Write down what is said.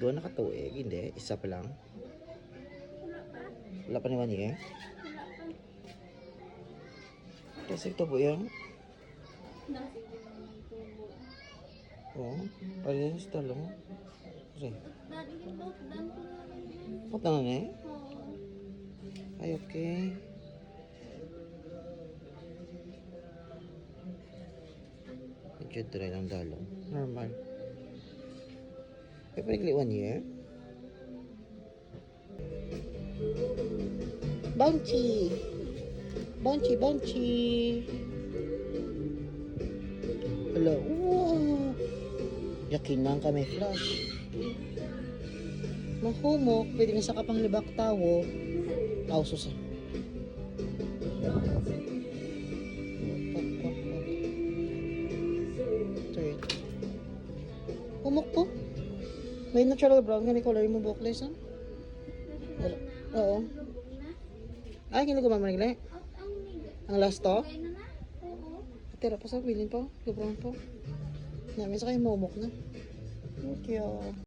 Doon nakatuig, hindi. Isa pa lang. Wala pa ni 1 year. Kasi ito po yan. Oo. Parehas talong. Kasi. Punta na na eh? Ay, okay. Medyo dry lang dalong. Normal. Kaya paligli 1 year. Bouncy! Bouncy, bouncy! Hello. Wow! Yakin lang kami flash. Mahumok. Pwede na sa kapang libak tawo. Kausos ah. Humok po. May natural brown ka ni color mo bukless ah. Oo. Ay, kino gumamang nila? Ang last to? Tira pa sa bilin po. Gabrown po. Namin sa kayo mahumok na. Thank you.